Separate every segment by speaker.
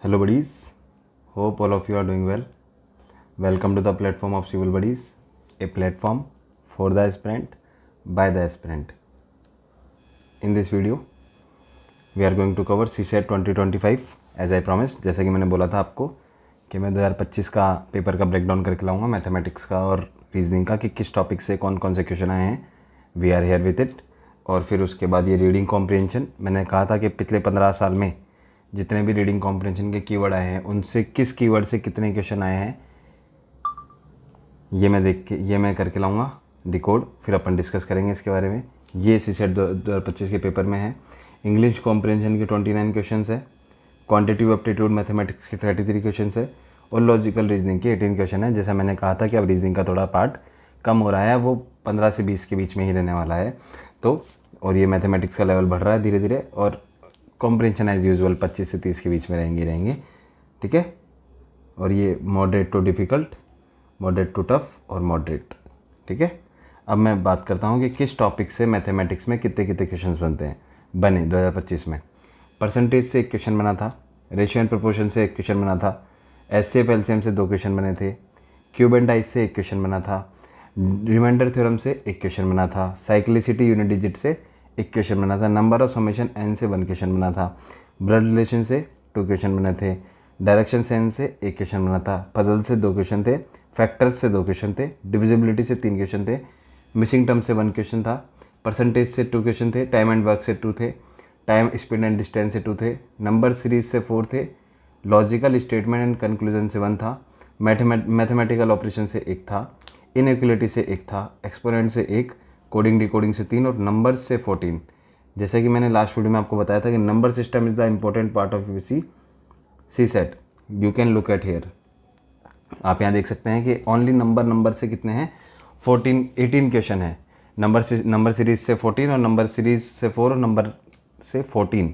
Speaker 1: Hello buddies, hope all of you are doing well. Welcome to the platform of Civil Buddies, a platform for the aspirant by the aspirant. In this video, we are going to cover CSET 2025 as I promised. जैसा कि मैंने बोला था आपको कि मैं 2025 का paper का ब्रेकडाउन करके लाऊंगा मैथमेटिक्स का और रीजनिंग का कि किस टॉपिक से कौन कौन से क्वेश्चन आए हैं. We are here with it. और फिर उसके बाद ये रीडिंग कॉम्प्रिहेंशन, मैंने कहा था कि पिछले 15 साल में जितने भी रीडिंग कॉम्प्रिहेंशन के कीवर्ड आए हैं उनसे किस कीवर्ड से कितने क्वेश्चन आए हैं ये मैं करके लाऊंगा डिकोड. फिर अपन डिस्कस करेंगे इसके बारे में. ये सीसेट 2025 के पेपर में है. इंग्लिश कॉम्प्रिहेंशन के 29 क्वेश्चन है, क्वांटिटेटिव एप्टीट्यूड मैथमेटिक्स के 33 क्वेश्चन है और लॉजिकल रीजनिंग के 18 क्वेश्चन है. जैसा मैंने कहा था कि अब रीजनिंग का थोड़ा पार्ट कम हो रहा है, वो 15 से 20 के बीच में ही रहने वाला है. तो और ये मैथमेटिक्स का लेवल बढ़ रहा है धीरे धीरे और कॉम्प्रिहेंशन एज यूजुअल 25 से 30 के बीच में रहेंगे. ठीक है. और ये moderate to difficult, moderate to tough और मॉडरेट. ठीक है. अब मैं बात करता हूँ कि किस टॉपिक से मैथमेटिक्स में कितने कितने क्वेश्चन बने 2025 में. परसेंटेज से एक क्वेश्चन बना था, रेशियो एंड प्रोपोर्शन से एक क्वेश्चन बना था, एचसीएफ एलसीएम से 2 क्वेश्चन बने थे, क्यूब एंड डाइस से एक क्वेश्चन बना था, रिमाइंडर थ्योरम से एक क्वेश्चन बना था, साइक्लिसिटी यूनिट डिजिट से एक क्वेश्चन बना था, नंबर ऑफ समेशन एन से 1 क्वेश्चन बना था, ब्लड रिलेशन से 2 क्वेश्चन बने थे, डायरेक्शन सेंस से एक क्वेश्चन बना था, पजल से 2 क्वेश्चन थे, फैक्टर्स से 2 क्वेश्चन थे, डिविजिबिलिटी से 3 क्वेश्चन थे, मिसिंग टर्म से 1 क्वेश्चन था, परसेंटेज से 2 क्वेश्चन थे, टाइम एंड वर्क से 2 थे, टाइम स्पीड एंड डिस्टेंस से 2 थे, नंबर सीरीज से 4 थे, लॉजिकल स्टेटमेंट एंड कंक्लूजन से 1 था, मैथमेटिकल ऑपरेशन से 1 था, इनइक्वलिटी से 1 था, एक्सपोनेंट से 1, कोडिंग डिकोडिंग से 3 और नंबर से 14. जैसे कि मैंने लास्ट वीडियो में आपको बताया था कि number system is the important part of CSAT. You can look at here. आप यहाँ देख सकते हैं कि ओनली नंबर से कितने हैं 18 क्वेश्चन है. नंबर सीरीज से 14 और नंबर सीरीज से 4 और नंबर से 14.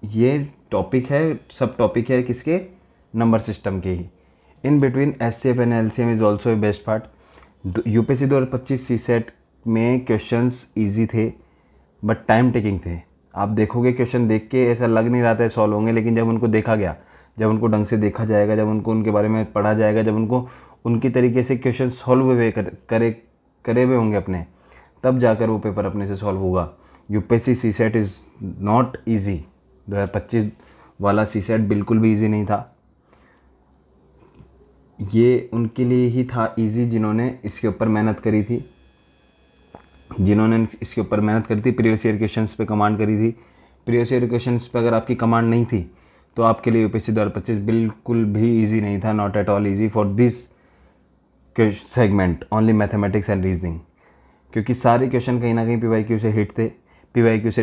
Speaker 1: ये टॉपिक है, सब टॉपिक है किसके, नंबर सिस्टम के ही. In between HCF and LCM is also a best part. UPSC 2025 CSAT में क्वेश्चंस इजी थे बट टाइम टेकिंग थे. आप देखोगे क्वेश्चन देख के ऐसा लग नहीं रहा था सॉल्व होंगे, लेकिन जब उनको देखा गया, जब उनको ढंग से देखा जाएगा, जब उनको उनके बारे में पढ़ा जाएगा, जब उनको उनकी तरीके से क्वेश्चन सॉल्व हुए करे हुए होंगे अपने, तब जाकर वो पेपर अपने से सॉल्व होगा. UPSC CSAT is not easy. 2025 वाला सीसेट बिल्कुल भी ईजी नहीं था. ये उनके लिए ही था इजी जिन्होंने इसके ऊपर मेहनत करी थी, प्रीवियस ईयर क्वेश्चंस पे कमांड करी थी. प्रीवियस ईयर क्वेश्चंस पे अगर आपकी कमांड नहीं थी तो आपके लिए यूपीएससी 2025 बिल्कुल भी इजी नहीं था. Not at all easy for this segment, only mathematics and reasoning. क्योंकि सारे क्वेश्चन कहीं ना कहीं पीवाईक्यू से हिट थे. पीवाईक्यू से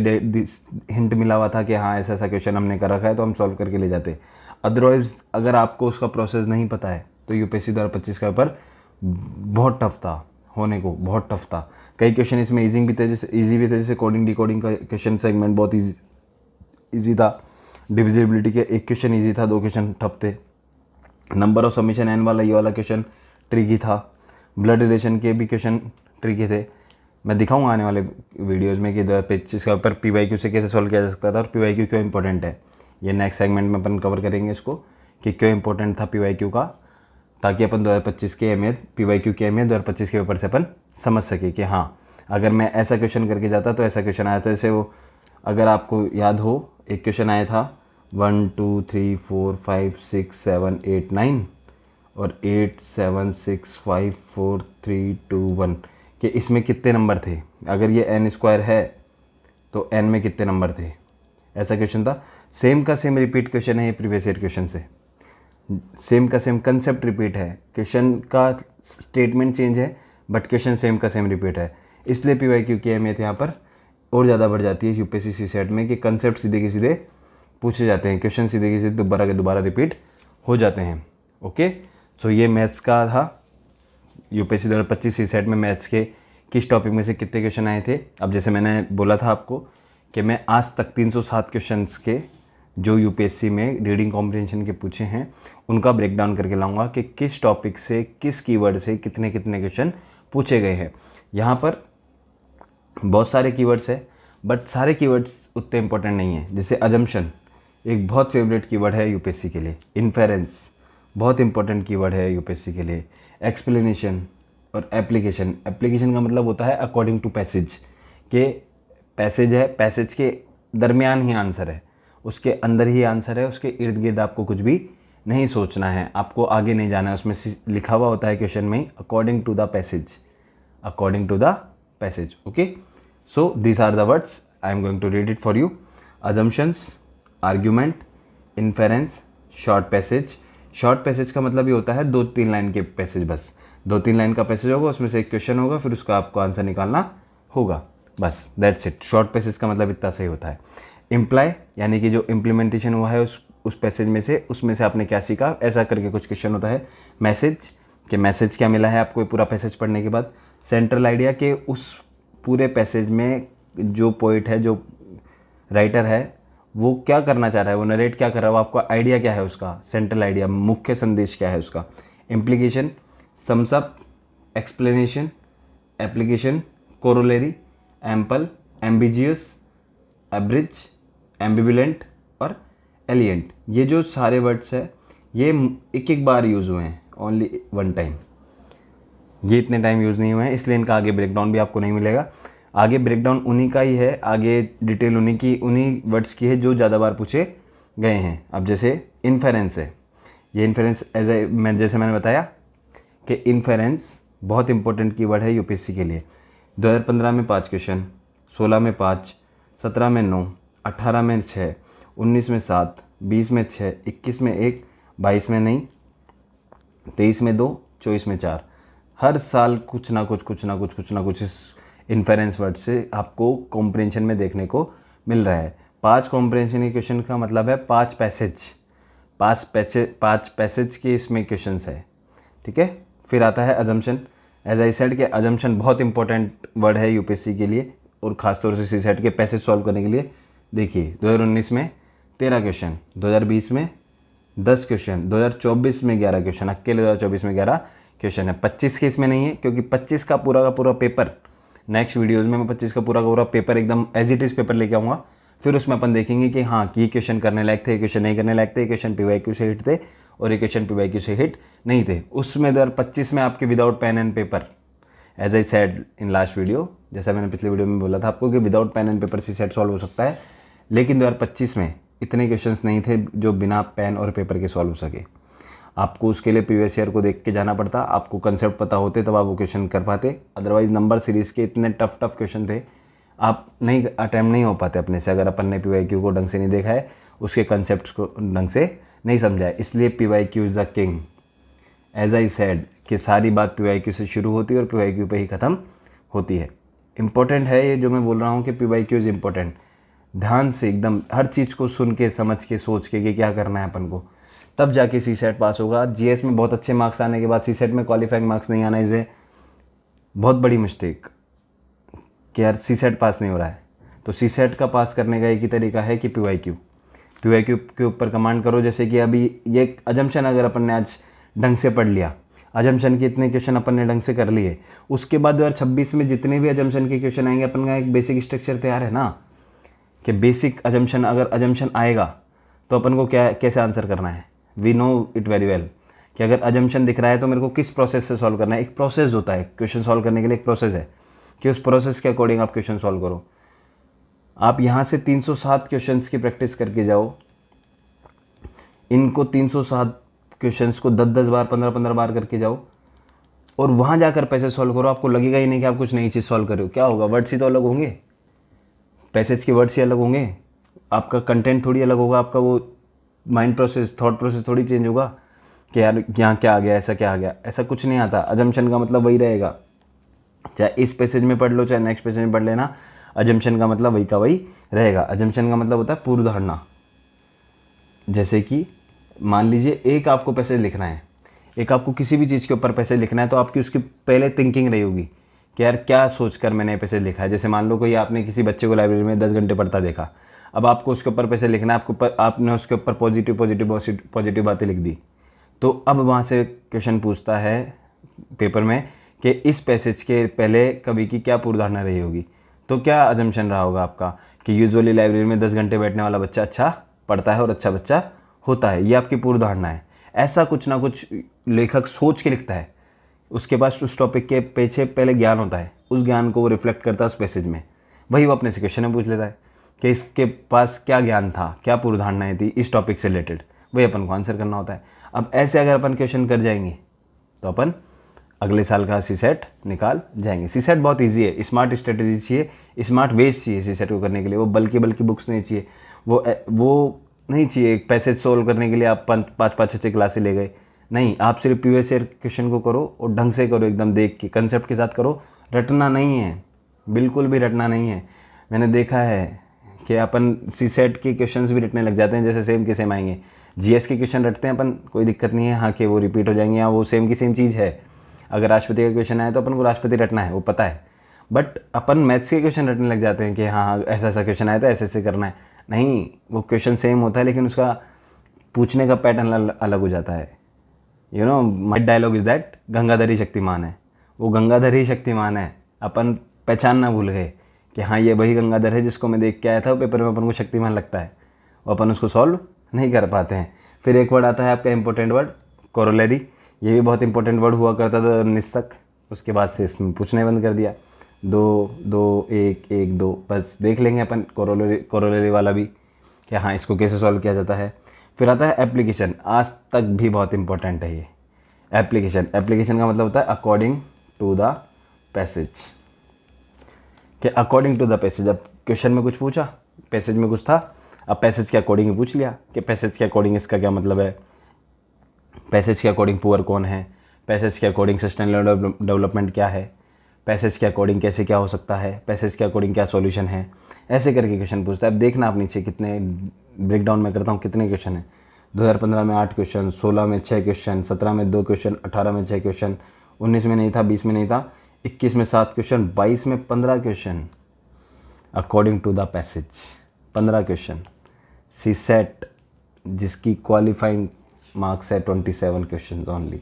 Speaker 1: हिंट मिला हुआ था कि हाँ ऐसा ऐसा क्वेश्चन हमने कर रखा है तो हम सॉल्व करके ले जाते. अदरवाइज अगर आपको उसका प्रोसेस नहीं पता है तो यूपीएससी 2025 का पेपर बहुत टफ था होने को, बहुत टफ था. कई क्वेश्चन इसमें ईजी भी थे, जैसे कोडिंग डिकोडिंग का क्वेश्चन सेगमेंट बहुत ईजी था. डिविजिबिलिटी के 1 क्वेश्चन ईजी था, 2 क्वेश्चन टफ थे. नंबर ऑफ समेशन एन वाला ये वाला क्वेश्चन ट्रिकी था. ब्लड रिलेशन के भी क्वेश्चन ट्रिकी थे. मैं दिखाऊंगा आने वाले वीडियोज़ में कि 2025 का पेपर पीवाईक्यू से कैसे सॉल्व किया जा सकता था और पीवाईक्यू क्यों इंपॉर्टेंट है. ये नेक्स्ट सेगमेंट में अपन कवर करेंगे इसको कि क्यों इंपॉर्टेंट था पीवाईक्यू का, ताकि अपन 2025 की अहमियत, पीवाईक्यू की अहमियत 2025 के पेपर से अपन समझ सके कि हाँ अगर मैं ऐसा क्वेश्चन करके जाता तो ऐसा क्वेश्चन आया था. जैसे वो अगर आपको याद हो, एक क्वेश्चन आया था 1 2 3 4 5 6 7 8 9 और 8 7 6 5 4 3 2 1 कि इसमें कितने नंबर थे. अगर ये n स्क्वायर है तो n में कितने नंबर थे, ऐसा क्वेश्चन था. सेम का सेम रिपीट क्वेश्चन है ये प्रीवियस ईयर क्वेश्चन से. सेम का सेम कंसेप्ट रिपीट है, क्वेश्चन का स्टेटमेंट चेंज है बट क्वेश्चन सेम का सेम रिपीट है. इसलिए पीवाईक्यू की अहमियत यहाँ पर और ज़्यादा बढ़ जाती है यूपीएससी सीसेट में कि कंसेप्ट सीधे के सीधे पूछे जाते हैं, क्वेश्चन सीधे के सीधे दोबारा के दोबारा रिपीट हो जाते हैं. ओके. सो ये मैथ्स का था. यूपीएससी 2025 सीसेट में मैथ्स के किस टॉपिक में से कितने क्वेश्चन आए थे. अब जैसे मैंने बोला था आपको कि मैं आज तक 307 क्वेश्चंस के जो यूपीएससी में रीडिंग कॉम्प्रिहेंशन के पूछे हैं उनका ब्रेकडाउन करके लाऊंगा कि किस टॉपिक से किस कीवर्ड से कितने कितने क्वेश्चन पूछे गए हैं. यहाँ पर बहुत सारे कीवर्ड्स है बट सारे कीवर्ड्स उतने इंपॉर्टेंट नहीं है. जैसे अजम्पशन, एक बहुत फेवरेट कीवर्ड है यूपीएससी के लिए। इन्फेरेंस बहुत इंपॉर्टेंट कीवर्ड है यूपीएससी के लिए। एक्सप्लेनेशन और एप्लीकेशन। एप्लीकेशन का मतलब होता है अकॉर्डिंग टू पैसेज, के पैसेज है, पैसेज के दरमियान ही आंसर है, उसके अंदर ही आंसर है, उसके इर्द गिर्द आपको कुछ भी नहीं सोचना है, आपको आगे नहीं जाना है। उसमें लिखा हुआ होता है क्वेश्चन में according to the passage, according to the passage. Okay, so these are the words, I am going to read it for you. Assumptions, argument, inference, short passage. Short passage का मतलब ये होता है 2-3 लाइन के passage, बस 2-3 line का passage होगा, उसमें से एक क्वेश्चन होगा, फिर उसका आपको आंसर निकालना होगा, बस दैट्स इट। शॉर्ट पैसेज का मतलब इतना सही होता है। इम्प्लाई यानी कि जो इम्प्लीमेंटेशन हुआ है उस पैसेज में से, उसमें से आपने क्या सीखा, ऐसा करके कुछ क्वेश्चन होता है। मैसेज कि मैसेज क्या मिला है आपको पूरा पैसेज पढ़ने के बाद। सेंट्रल आइडिया के उस पूरे पैसेज में जो पोइट है, जो राइटर है, वो क्या करना चाह रहा है, वो नरेट क्या कर रहा है, वो आपका आइडिया क्या है उसका, सेंट्रल आइडिया, मुख्य संदेश क्या है उसका। Implication, sums up, explanation, application, corollary, ample, ambitious, abridge, ambivalent और एलिएंट। ये जो सारे वर्ड्स है ये एक एक बार यूज़ हुए हैं, ओनली वन टाइम, ये इतने टाइम यूज़ नहीं हुए हैं, इसलिए इनका आगे ब्रेकडाउन भी आपको नहीं मिलेगा। आगे ब्रेकडाउन उन्हीं का ही है, आगे डिटेल उन्हीं वर्ड्स की है जो ज़्यादा बार पूछे गए हैं। अब जैसे इन्फेरेंस है, ये इन्फेरेंस जैसे मैंने बताया कि इन्फेरेंस बहुत इंपॉर्टेंट कीवर्ड है यूपीएससी के लिए। 2015 में 5 क्वेश्चन, 16 में 5, 17 में 9, 18 में 6, 19 में 7, 20 में 6, 21 में 1, 22 में नहीं, 23 में 2, 24 में 4। हर साल कुछ ना कुछ इस इन्फेरेंस वर्ड से आपको कॉम्प्रिहेंशन में देखने को मिल रहा है। 5 कॉम्प्रिहेंशन के क्वेश्चन का मतलब है 5 पैसेज के इसमें क्वेश्चंस है, ठीक है। फिर आता है अजम्पशन। एज आई सेड के अजम्पशन बहुत इंपॉर्टेंट वर्ड है यूपीएससी के लिए, और ख़ासतौर से सीसेट के पैसेज सॉल्व करने के लिए। देखिए 2019 में 13 क्वेश्चन, 2020 में 10 क्वेश्चन, 2024 में 11 क्वेश्चन, अकेले 2024 में 11 क्वेश्चन है। 25 के इसमें नहीं है, क्योंकि 25 का पूरा पेपर नेक्स्ट वीडियोज़ में मैं 25 का पूरा पेपर एकदम एज इट इज़ पेपर लेके आऊँगा। फिर उसमें अपन देखेंगे कि हाँ ये क्वेश्चन करने लायक थे, ये क्वेश्चन नहीं करने लायक थे, ये क्वेश्चन पीवाईक्यू से हिट थे और ये क्वेश्चन पीवाईक्यू से हिट नहीं थे। उसमें 2025 में आपके without pen and paper, as I said in last video, जैसा मैंने पिछले वीडियो में बोला था आपको कि without pen and paper CSAT solve हो सकता है, लेकिन 2025 में इतने क्वेश्चंस नहीं थे जो बिना पेन और पेपर के सॉल्व हो सके। आपको उसके लिए प्रीवियस ईयर को देख के जाना पड़ता, आपको कंसेप्ट पता होते तब आप वो क्वेश्चन कर पाते, अदरवाइज नंबर सीरीज़ के इतने टफ क्वेश्चन थे, आप नहीं अटैम्प्ट नहीं हो पाते अपने से, अगर अपन ने पीवाईक्यू को ढंग से नहीं देखा है, उसके कंसेप्ट को ढंग से नहीं समझा है। इसलिए PYQ is the king. As I said कि सारी बात पीवाईक्यू से शुरू होती है और पीवाईक्यू पे ही ख़त्म होती है। इम्पोर्टेंट है ये जो मैं बोल रहा हूँ कि पीवाईक्यू इज़ इम्पोर्टेंट। ध्यान से एकदम हर चीज़ को सुन के, समझ के, सोच के कि क्या करना है अपन को, तब जाके सीसेट पास होगा। जीएस में बहुत अच्छे मार्क्स आने के बाद सीसेट में क्वालिफाइंग मार्क्स नहीं आना, इसे बहुत बड़ी मिस्टेक कि यार सीसेट पास नहीं हो रहा है। तो सीसेट का पास करने का एक ही तरीका है कि पीवाईक्यू के ऊपर कमांड करो। जैसे कि अभी ये अजम्पशन अगर अपन ने आज ढंग से पढ़ लिया, अजम्पशन के इतने क्वेश्चन अपन ने ढंग से कर लिए, उसके बाद 2026 में जितने भी अजम्पशन के क्वेश्चन आएंगे, अपन का एक बेसिक स्ट्रक्चर तैयार है ना, कि बेसिक अजम्पशन, अगर अजम्पशन आएगा तो अपन को क्या कैसे आंसर करना है। We know it very well कि अगर अजम्पशन दिख रहा है तो मेरे को किस प्रोसेस से सॉल्व करना है। एक प्रोसेस होता है क्वेश्चन सॉल्व करने के लिए, एक प्रोसेस है कि उस प्रोसेस के अकॉर्डिंग आप क्वेश्चन सॉल्व करो। आप यहाँ से 307 क्वेश्चंस की प्रैक्टिस करके जाओ, इनको 307 क्वेश्चंस को 10-10 बार, 15-15 बार करके जाओ, और वहाँ जाकर पैसेज सॉल्व करो। आपको लगेगा ही नहीं कि आप कुछ नई चीज़ सॉल्व कर रहे हो। क्या होगा, वर्ड्स ही तो अलग होंगे, पैसेज के वर्ड्स ही अलग होंगे, आपका कंटेंट थोड़ी अलग होगा, आपका वो माइंड प्रोसेस, थॉट प्रोसेस थोड़ी चेंज होगा कि यार यहाँ क्या आ गया, ऐसा क्या आ गया। ऐसा कुछ नहीं आता। अजम्पशन का मतलब वही रहेगा, चाहे इस पैसेज में पढ़ लो चाहे नेक्स्ट पैसेज में पढ़ लेना, अजम्पशन का मतलब वही का वही रहेगा। अजम्पशन का मतलब होता है पूर्व धारणा। जैसे कि मान लीजिए एक आपको पैसेज लिखना है, एक आपको किसी भी चीज़ के ऊपर पैसेज लिखना है, तो आपकी उसकी पहले थिंकिंग रही होगी कि यार क्या सोचकर मैंने पैसेज लिखा है। जैसे मान लो कोई आपने किसी बच्चे को लाइब्रेरी में 10 घंटे पढ़ता देखा, अब आपको उसके ऊपर पैसेज लिखना है, आपने उसके ऊपर पॉजिटिव बातें लिख दी, तो अब वहाँ से क्वेश्चन पूछता है पेपर में कि इस पैसेज के पहले कवि की क्या पूर्व रही होगी। तो क्या अजम्पशन रहा होगा आपका कि यूजुअली लाइब्रेरी में 10 घंटे बैठने वाला बच्चा अच्छा पढ़ता है और अच्छा बच्चा होता है। ये आपकी पूर्व धारणा है। ऐसा कुछ ना कुछ लेखक सोच के लिखता है, उसके पास उस टॉपिक के पीछे पहले ज्ञान होता है, उस ज्ञान को वो रिफ्लेक्ट करता है उस पैसेज में, वही वो अपने से क्वेश्चन में पूछ लेता है कि इसके पास क्या ज्ञान था, क्या पूर्व धारणाएँ थी इस टॉपिक से रिलेटेड, वही अपन को आंसर करना होता है। अब ऐसे अगर अपन क्वेश्चन कर जाएंगे तो अपन अगले साल का सीसेट निकाल जाएंगे। सीसेट बहुत इजी है, स्मार्ट स्ट्रेटेजी चाहिए, स्मार्ट वेज चाहिए सीसेट को करने के लिए। वो बल्कि बुक्स नहीं चाहिए, वो नहीं चाहिए पैसेज सोल्व करने के लिए आप 5-5 6 क्लासेस ले गए। नहीं, आप सिर्फ प्रीवियस ईयर क्वेश्चन को करो और ढंग से करो, एकदम देख के कंसेप्ट के साथ करो। रटना नहीं है, बिल्कुल भी रटना नहीं है। मैंने देखा है कि अपन सीसेट के क्वेश्चंस भी रटने लग जाते हैं, जैसे सेम के सेम आएंगे। जीएस के क्वेश्चन रटते हैं अपन, कोई दिक्कत नहीं है, हाँ कि वो रिपीट हो जाएंगे या वो सेम की सेम चीज़ है। अगर राष्ट्रपति का क्वेश्चन आए तो अपन को राष्ट्रपति रटना है, वो पता है। बट अपन मैथ्स के क्वेश्चन रटने लग जाते हैं कि हाँ ऐसा ऐसा क्वेश्चन आया था, ऐसे ऐसे करना है। नहीं, वो क्वेश्चन सेम होता है लेकिन उसका पूछने का पैटर्न अलग हो जाता है। You know my dialogue is that Gangadhar ही शक्तिमान है। वो गंगाधर ही शक्तिमान है, अपन पहचानना भूल गए कि हाँ ये वही गंगाधर है जिसको मैं देख के आया था, पेपर में अपन को शक्तिमान लगता है, और अपन उसको सॉल्व नहीं कर पाते हैं। फिर एक वर्ड आता है आपका इंपॉर्टेंट वर्ड, कोरोलरी। ये भी बहुत इंपॉर्टेंट वर्ड हुआ करता था 19 तक, उसके बाद से इसमें पूछने बंद कर दिया। 2 2 1 1 2 बस देख लेंगे अपन कोरोलरी वाला भी कि हाँ इसको कैसे सॉल्व किया जाता है। फिर आता है एप्लीकेशन, आज तक भी बहुत इंपॉर्टेंट है ये एप्लीकेशन का मतलब होता है अकॉर्डिंग टू द पैसेज, कि अकॉर्डिंग टू द पैसेज। अब क्वेश्चन में कुछ पूछा, पैसेज में कुछ था, अब पैसेज के अकॉर्डिंग ही पूछ लिया कि पैसेज के अकॉर्डिंग इसका क्या मतलब है, पैसेज के अकॉर्डिंग पुअर कौन है, पैसेज के अकॉर्डिंग सस्टेनेबल डेवलपमेंट क्या है, पैसेज के अकॉर्डिंग कैसे क्या हो सकता है, पैसेज के अकॉर्डिंग क्या सॉल्यूशन है, ऐसे करके क्वेश्चन पूछता है। अब देखना आप नीचे कितने ब्रेक डाउन में करता हूँ कितने क्वेश्चन हैं। 2015 में 8 क्वेश्चन, 16 में 6 क्वेश्चन, 17 में 2 क्वेश्चन, 18 में 6 क्वेश्चन, 19 में नहीं था, 20 में नहीं था, 21 में 7 क्वेश्चन, 22 में 15 question according to the passage, 15 question. CSAT जिसकी क्वालिफाइंग मार्क्स है 27 question only,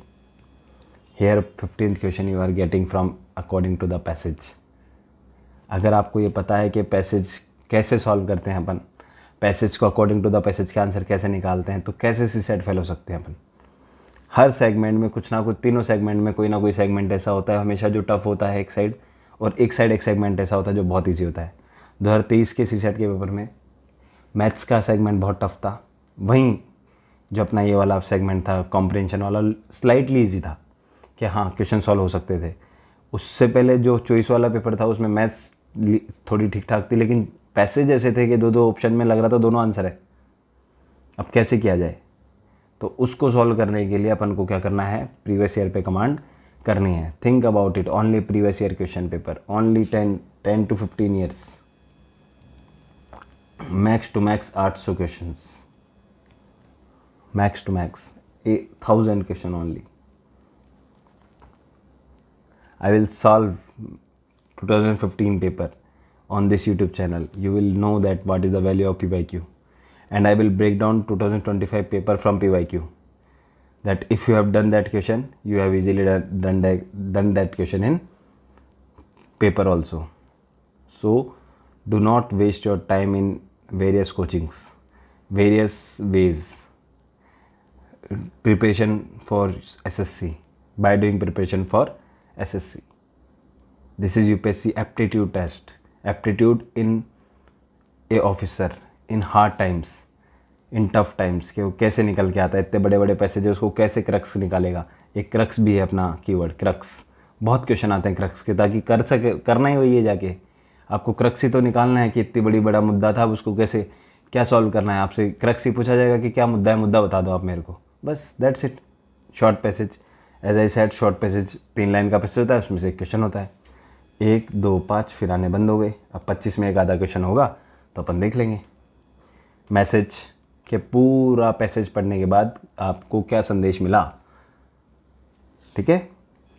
Speaker 1: here 15th question you are getting from according to the passage. अगर आपको ये पता है कि पैसेज कैसे सॉल्व करते हैं अपन, पैसेज को अकॉर्डिंग टू द पैसेज का आंसर कैसे निकालते हैं, तो कैसे सी सेट फेल हो सकते हैं अपन। हर सेगमेंट में कुछ ना कुछ, तीनों सेगमेंट में कोई ना कोई सेगमेंट ऐसा होता है हमेशा जो टफ होता है एक साइड, और एक सेगमेंट ऐसा होता है जो बहुत ईजी होता है। 2023 के सी सेट के पेपर में मैथ्स का सेगमेंट बहुत टफ था, वहीं जो अपना ये वाला सेगमेंट था कॉम्प्रिहेंशन वाला स्लाइटली ईजी था कि हाँ क्वेश्चन सॉल्व हो सकते थे। उससे पहले जो चॉइस वाला पेपर था उसमें मैथ्स थोड़ी ठीक ठाक थी, लेकिन पैसेज ऐसे थे कि 2 ऑप्शन में लग रहा था दोनों आंसर है। अब कैसे किया जाए, तो उसको सॉल्व करने के लिए अपन को क्या करना है, प्रीवियस ईयर पे कमांड करनी है। Think about it, only previous year question paper, only 10 to 15 years, max to max 800 question, max to max 1000 question only. I will solve 2015 paper on this YouTube channel. You will know that what is the value of PYQ, and I will break down 2025 paper from PYQ. That if you have done that question, you have easily done that question in paper also. So do not waste your time in various coachings, various ways. Preparation for SSC, by doing preparation for SSC. This is UPSC aptitude test. Aptitude in a officer in hard times, in tough times, कि वो कैसे निकल के आता है, इतने बड़े बड़े पैसे जो उसको कैसे क्रक्स निकालेगा। एक क्रक्स भी है अपना कीवर्ड, क्रक्स। बहुत क्वेश्चन आते हैं क्रक्स के, ताकि कर सके, करना ही वही है जाके आपको क्रक्स ही तो निकालना है कि इतनी बड़ा मुद्दा था, उसको कैसे क्या सॉल्व करना है। आपसे क्रक्स ही पूछा जाएगा कि क्या मुद्दा है, मुद्दा बता दो आप मेरे को, बस that's it. Short passage, as I said, short passage 3 line का पैसेज होता है, उसमें से एक क्वेश्चन होता है, 1 2 5 फिर आने बंद हो गए। अब 25 में एक आधा क्वेश्चन होगा तो अपन देख लेंगे। मैसेज के पूरा पैसेज पढ़ने के बाद आपको क्या संदेश मिला, ठीक है।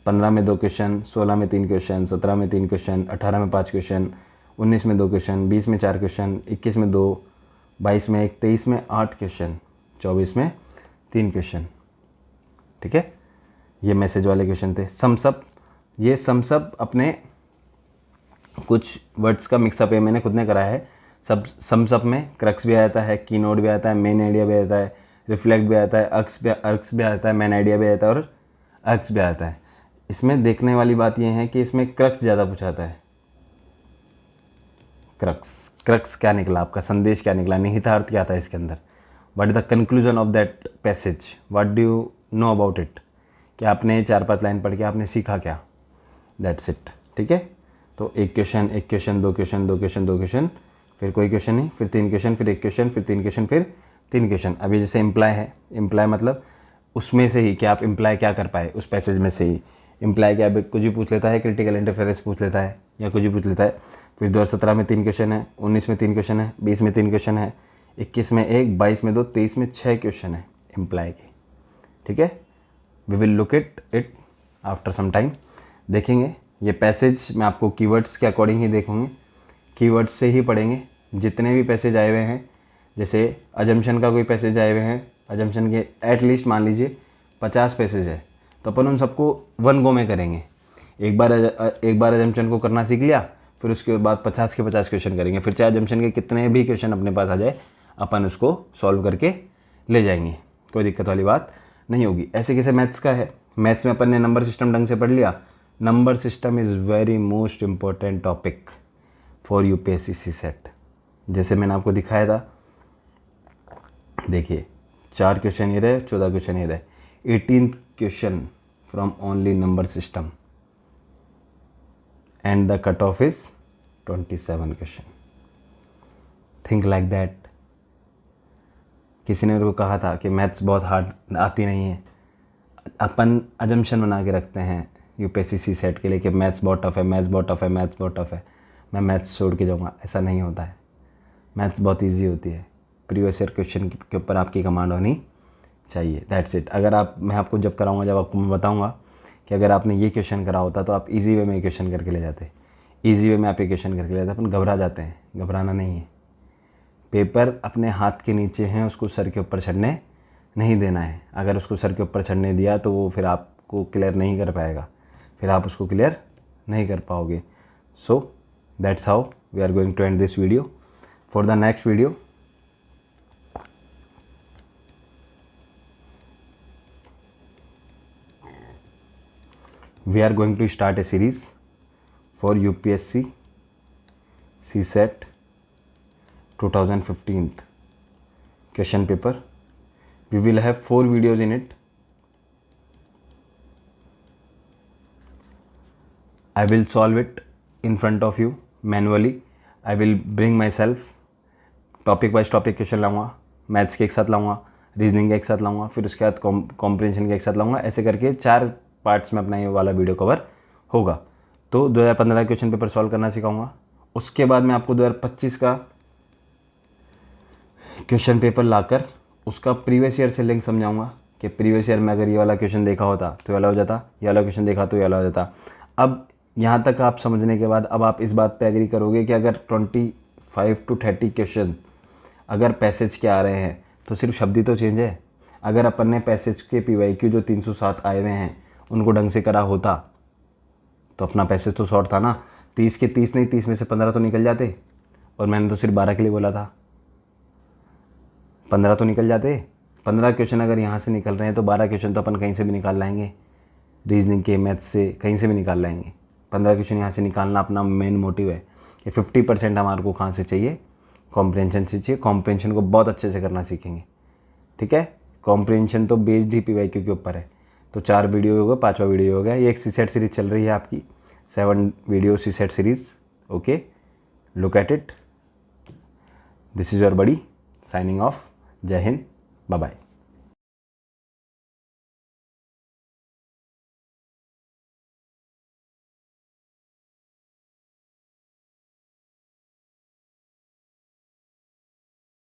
Speaker 1: 15 में 2 क्वेश्चन, 16 में 3 क्वेश्चन, 17 में 3 क्वेश्चन, 18 में 5 क्वेश्चन, 19 में 2 क्वेश्चन, 20 में 4 क्वेश्चन, 21 में 2, 22 में 1, 23 में 8 क्वेश्चन, 24 में 3 क्वेश्चन, ठीक है। ये मैसेज वाले क्वेश्चन थे। समसअप, ये समसअप अपने कुछ वर्ड्स का मिक्सअप है, मैंने खुद ने करा है। सम्स अप में क्रक्स भी आता है, की नोट भी आता है, मेन आइडिया भी आता है, रिफ्लेक्ट भी आता है, अर्क्स भी आता है, मेन आइडिया भी आता है और अर्क्स भी आता है। इसमें देखने वाली बात यह है कि इसमें क्रक्स ज़्यादा पूछाता है। क्रक्स क्या निकला, आपका संदेश क्या निकला, निहितार्थ क्या था इसके अंदर, what is the conclusion of that passage, what do you know about it, कि आपने 4-5 लाइन पढ़ के आपने सीखा क्या, दैट्स इट। ठीक है, तो एक क्वेश्चन, दो क्वेश्चन, फिर कोई क्वेश्चन नहीं, फिर 3 क्वेश्चन, फिर 1 क्वेश्चन, फिर 3 क्वेश्चन, फिर 3 क्वेश्चन। अभी जैसे इम्प्लाई है, इम्प्लाई मतलब उसमें से ही कि आप इम्प्लाई क्या कर पाए उस पैसेज में से ही। इम्प्लाई क्या कुछ भी पूछ लेता है, क्रिटिकल इंटरफेरेंस पूछ लेता है या कुछ भी पूछ लेता है। फिर 2017 में 3 क्वेश्चन है, 19 में 3 क्वेश्चन है, 20 में 3 क्वेश्चन है, 21 में 1, 22 में 2, 23 में 6 क्वेश्चन है इम्प्लाई के। ठीक है, we will look it after some time, देखेंगे ये पैसेज। मैं आपको कीवर्ड्स के अकॉर्डिंग ही देखूँगी, कीवर्ड्स से ही पढ़ेंगे। जितने भी पैसेज आए हुए हैं, जैसे अजम्पशन का कोई पैसेज आए हुए हैं, अजम्पशन के एटलीस्ट मान लीजिए 50 पैसेज है, तो अपन उन सबको 1 गो में करेंगे। एक बार अजम्पशन को करना सीख लिया, फिर उसके बाद 50 के 50 क्वेश्चन करेंगे। फिर चाहे अजम्पशन के कितने भी क्वेश्चन अपने पास आ जाए, अपन उसको सॉल्व करके ले जाएंगे, कोई दिक्कत वाली बात नहीं होगी। ऐसे कैसे मैथ्स का है, मैथ्स में अपन ने नंबर सिस्टम ढंग से पढ़ लिया। Number system is very most important topic for UPSC CSAT. जैसे मैंने आपको दिखाया था, देखिए 4 क्वेश्चन ये रहे, 14 क्वेश्चन ये रहे, 18th question from only number system and the cut off is 27 question. Think like that. किसी ने मेरे को कहा था कि मैथ्स बहुत हार्ड आती नहीं है, अपन अजम्पशन बना के रखते हैं यूपीएससी सीसेट के लिए कि मैथ्स बहुत टफ है, मैथ्स बहुत टफ है, मैथ्स बहुत टफ है, मैं मैथ्स छोड़ के जाऊँगा। ऐसा नहीं होता है, मैथ्स बहुत ईजी होती है। प्रीवियस ईयर क्वेश्चन के ऊपर आपकी कमांड होनी चाहिए, दैट्स इट। अगर आप, मैं आपको जब कराऊंगा, जब आपको मैं बताऊंगा कि अगर आपने ये क्वेश्चन करा होता तो आप इजी वे में क्वेश्चन करके ले जाते, इजी वे में आप ये क्वेश्चन करके ले जाते। अपन घबरा जाते हैं, घबराना नहीं है। पेपर अपने हाथ के नीचे हैं, उसको सर के ऊपर चढ़ने नहीं देना है। अगर उसको सर के ऊपर चढ़ने दिया तो वो फिर आपको क्लियर नहीं कर पाएगा, फिर आप उसको क्लियर नहीं कर पाओगे। So that's how we are going to end this video. For the next video we are going to start a series for UPSC CSET 2015 question paper. We will have 4 videos in it. I will solve it in front of you manually. I will bring myself, topic wise topic question लाऊंगा, maths के एक साथ लाऊंगा, reasoning के एक साथ लाऊंगा, फिर उसके बाद कॉम्प्रिहेंशन के एक साथ लाऊंगा। ऐसे करके 4 पार्ट्स में अपना ये वाला वीडियो कवर होगा। तो 2015 क्वेश्चन पेपर सॉल्व करना सिखाऊंगा। उसके बाद मैं आपको 2025 का क्वेश्चन पेपर लाकर उसका प्रीवियस ईयर से लिंक समझाऊंगा कि प्रीवियस ईयर में अगर ये वाला क्वेश्चन देखा होता तो ये वाला हो जाता, ये वाला क्वेश्चन देखा तो ये वाला हो जाता। अब यहाँ तक आप समझने के बाद अब आप इस बात पे एग्री करोगे कि अगर 25 to 30 क्वेश्चन अगर पैसेज के आ रहे हैं तो सिर्फ शब्द ही तो चेंज है। अगर अपन ने पैसेज के PYQ जो 307 आए हुए हैं उनको ढंग से करा होता तो अपना पैसेज तो शॉर्ट था ना। 30 के 30 नहीं, 30 में से 15 तो निकल जाते, और मैंने तो सिर्फ 12 के लिए बोला था, 15 तो निकल जाते। 15 क्वेश्चन अगर यहाँ से निकल रहे हैं तो 12 क्वेश्चन तो अपन कहीं से भी निकाल लाएंगे, रीजनिंग के, मैथ्स से, कहीं से भी निकाल लाएंगे। 15 क्वेश्चन यहाँ से निकालना अपना मेन मोटिव है कि 50% हमारे को कहाँ से चाहिए, कॉम्प्रिहेंशन से चाहिए। कॉम्प्रिहेंशन को बहुत अच्छे से करना सीखेंगे, ठीक है। कॉम्प्रिहेंशन तो बेस्ड ही PYQ के ऊपर है। तो 4 वीडियो हो गया, 5वां वीडियो हो गया। ये एक सीसेट सीरीज चल रही है आपकी, 7 video CSAT series. Okay, look at it. This is your buddy signing off. Jai Hind, bye bye.